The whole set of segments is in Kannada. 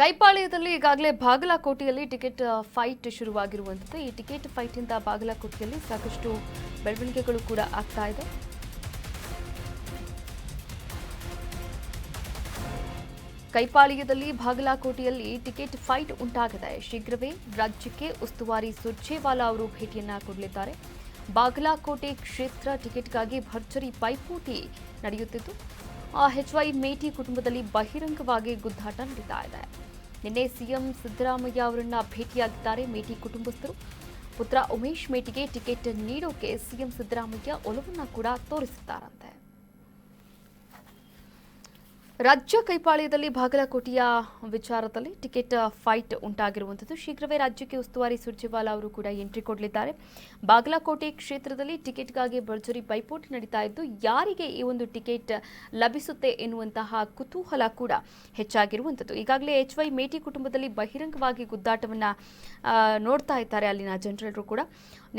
ಕೈಪಾಳ್ಯದಲ್ಲಿ ಈಗಾಗಲೇ ಬಾಗಲಕೋಟೆಯಲ್ಲಿ ಟಿಕೆಟ್ ಫೈಟ್ ಶುರುವಾಗಿರುವಂಥದ್ದು. ಈ ಟಿಕೆಟ್ ಫೈಟ್ ಇಂದ ಬಾಗಲಕೋಟೆಯಲ್ಲಿ ಸಾಕಷ್ಟು ಬೆಳವಣಿಗೆಗಳು ಕೂಡ ಆಗ್ತಾ ಇದೆ. ಕೈಪಾಳ್ಯದಲ್ಲಿ ಬಾಗಲಕೋಟೆಯಲ್ಲಿ ಟಿಕೆಟ್ ಫೈಟ್ ಉಂಟಾಗಿದೆ. ಶೀಘ್ರವೇ ರಾಜ್ಯಕ್ಕೆ ಉಸ್ತುವಾರಿ ಸುರ್ಜೇವಾಲಾ ಅವರು ಭೇಟಿಯನ್ನ ಕೊಡಲಿದ್ದಾರೆ. ಬಾಗಲಕೋಟೆ ಕ್ಷೇತ್ರ ಟಿಕೆಟ್ಗಾಗಿ ಭರ್ಜರಿ ಪೈಪೋಟಿ ನಡೆಯುತ್ತಿದ್ದು ಎಚ್.ವೈ. ಮೇಟಿ ಕುಟುಂಬದಲ್ಲಿ ಬಹಿರಂಗವಾಗಿ ಗುದ್ದಾಟ ನಡೀತಾ ಇದೆ. ನಿನ್ನೆ ಸಿಎಂ ಸಿದ್ದರಾಮಯ್ಯ ಅವರನ್ನ ಭೇಟಿಯಾಗಿದ್ದಾರೆ ಮೇಟಿ ಕುಟುಂಬಸ್ಥರು. ಪುತ್ರ ಉಮೇಶ್ ಮೇಟಿಗೆ ಟಿಕೆಟ್ ನೀಡೋಕೆ ಸಿಎಂ ಸಿದ್ದರಾಮಯ್ಯ ಒಲವನ್ನ ಕೂಡ ತೋರಿಸಿದ್ದಾರಂತೆ. ರಾಜ್ಯ ಕೈಪಾಳ್ಯದಲ್ಲಿ ಬಾಗಲಕೋಟೆಯ ವಿಚಾರದಲ್ಲಿ ಟಿಕೆಟ್ ಫೈಟ್ ಉಂಟಾಗಿರುವಂಥದ್ದು. ಶೀಘ್ರವೇ ರಾಜ್ಯಕ್ಕೆ ಉಸ್ತುವಾರಿ ಸುರ್ಜೇವಾಲಾ ಅವರು ಕೂಡ ಎಂಟ್ರಿ ಕೊಡಲಿದ್ದಾರೆ. ಬಾಗಲಕೋಟೆ ಕ್ಷೇತ್ರದಲ್ಲಿ ಟಿಕೆಟ್ಗಾಗಿ ಭರ್ಜರಿ ಪೈಪೋಟಿ ನಡೀತಾ ಇದ್ದು ಯಾರಿಗೆ ಈ ಒಂದು ಟಿಕೆಟ್ ಲಭಿಸುತ್ತೆ ಎನ್ನುವಂತಹ ಕುತೂಹಲ ಕೂಡ ಹೆಚ್ಚಾಗಿರುವಂಥದ್ದು. ಈಗಾಗಲೇ ಎಚ್.ವೈ. ಮೇಟಿ ಕುಟುಂಬದಲ್ಲಿ ಬಹಿರಂಗವಾಗಿ ಗುದ್ದಾಟವನ್ನ ನೋಡ್ತಾ ಇದ್ದಾರೆ ಅಲ್ಲಿನ ಜನರೆಲ್ಲರೂ ಕೂಡ.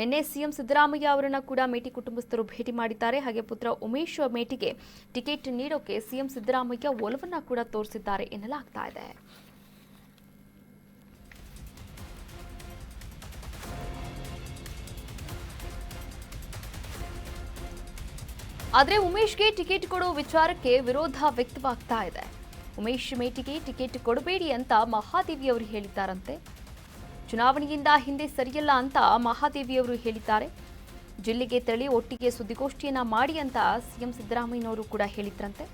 ನಿನ್ನೆ ಸಿಎಂ ಸಿದ್ದರಾಮಯ್ಯ ಅವರನ್ನ ಕೂಡ ಮೇಟಿ ಕುಟುಂಬಸ್ಥರು ಭೇಟಿ ಮಾಡಿದ್ದಾರೆ. ಹಾಗೆ ಪುತ್ರ ಉಮೇಶ್ ಮೇಟಿಗೆ ಟಿಕೆಟ್ ನೀಡೋಕೆ ಸಿಎಂ ಸಿದ್ದರಾಮಯ್ಯ ಒಲವನ್ನ ಕೂಡ ತೋರಿಸಿದ್ದಾರೆ ಎನ್ನಲಾಗ್ತಾ ಇದೆ. ಆದರೆ ಉಮೇಶ್ಗೆ ಟಿಕೆಟ್ ಕೊಡೋ ವಿಚಾರಕ್ಕೆ ವಿರೋಧ ವ್ಯಕ್ತವಾಗ್ತಾ ಇದೆ. ಉಮೇಶ್ ಮೇಟಿಗೆ ಟಿಕೆಟ್ ಕೊಡಬೇಡಿ ಅಂತ ಮಹಾದೇವಿ ಅವರು ಹೇಳಿದ್ದಾರಂತೆ. ಚುನಾವಣೆಯಿಂದ ಹಿಂದೆ ಸರಿಯಲ್ಲ ಅಂತ ಮಹಾದೇವಿ ಅವರು ಹೇಳಿದ್ದಾರೆ. ಜಿಲ್ಲೆಗೆ ತೆರಳಿ ಒಟ್ಟಿಗೆ ಸುದ್ದಿಗೋಷ್ಠಿಯನ್ನ ಮಾಡಿ ಅಂತ ಸಿಎಂ ಸಿದ್ದರಾಮಯ್ಯನವರು ಕೂಡ ಹೇಳಿದ್ರಂತೆ.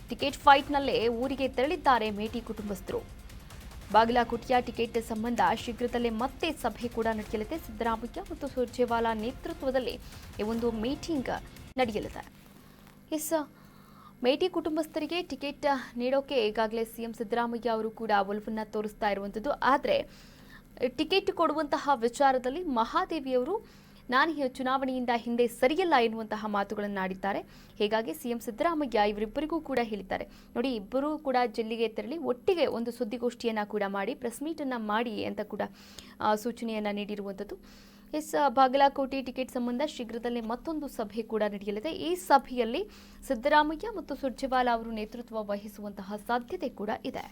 ಟಿಕೆಟ್ ಫೈಟ್ನಲ್ಲೇ ಊರಿಗೆ ತೆರಳಿದ್ದಾರೆ ಮೇಟಿ ಕುಟುಂಬಸ್ಥರು. ಬಾಗಲಕೋಟೆಯ ಟಿಕೆಟ್ ಸಂಬಂಧ ಶೀಘ್ರದಲ್ಲೇ ಮತ್ತೆ ಸಭೆ ಕೂಡ ನಡೆಯಲಿದೆ. ಸಿದ್ದರಾಮಯ್ಯ ಮತ್ತು ಸುರ್ಜೇವಾಲಾ ನೇತೃತ್ವದಲ್ಲಿ ಈ ಒಂದು ಮೀಟಿಂಗ್ ನಡೆಯಲಿದೆ. ಮೇಟಿ ಕುಟುಂಬಸ್ಥರಿಗೆ ಟಿಕೆಟ್ ನೀಡೋಕೆ ಈಗಾಗಲೇ ಸಿಎಂ ಸಿದ್ದರಾಮಯ್ಯ ಅವರು ಕೂಡ ಒಲವನ್ನ ತೋರಿಸ್ತಾ ಇರುವಂಥದ್ದು. ಆದರೆ ಟಿಕೆಟ್ ಕೊಡುವಂತಹ ವಿಚಾರದಲ್ಲಿ ಮಹಾದೇವಿಯವರು ನಾನು ಚುನಾವಣೆಯಿಂದ ಹಿಂದೆ ಸರಿಯಲ್ಲ ಎನ್ನುವಂತಹ ಮಾತುಗಳನ್ನು ಆಡಿದ್ದಾರೆ. ಹೀಗಾಗಿ ಸಿಎಂ ಸಿದ್ದರಾಮಯ್ಯ ಇವರಿಬ್ಬರಿಗೂ ಕೂಡ ಹೇಳಿದ್ದಾರೆ, ನೋಡಿ ಇಬ್ಬರೂ ಕೂಡ ಜಿಲ್ಲೆಗೆ ತೆರಳಿ ಒಟ್ಟಿಗೆ ಒಂದು ಸುದ್ದಿಗೋಷ್ಠಿಯನ್ನ ಕೂಡ ಮಾಡಿ ಪ್ರೆಸ್ ಮೀಟ್ ಅನ್ನ ಮಾಡಿ ಅಂತ ಕೂಡ ಸೂಚನೆಯನ್ನ ನೀಡಿರುವಂಥದ್ದು. ಬಾಗಲಕೋಟೆ ಟಿಕೆಟ್ ಸಂಬಂಧ ಶೀಘ್ರದಲ್ಲೇ ಮತ್ತೊಂದು ಸಭೆ ಕೂಡ ನಡೆಯಲಿದೆ. ಈ ಸಭೆಯಲ್ಲಿ ಸಿದ್ದರಾಮಯ್ಯ ಮತ್ತು ಸುರ್ಜೇವಾಲಾ ಅವರು ನೇತೃತ್ವ ವಹಿಸುವಂತಹ ಸಾಧ್ಯತೆ ಕೂಡ ಇದೆ.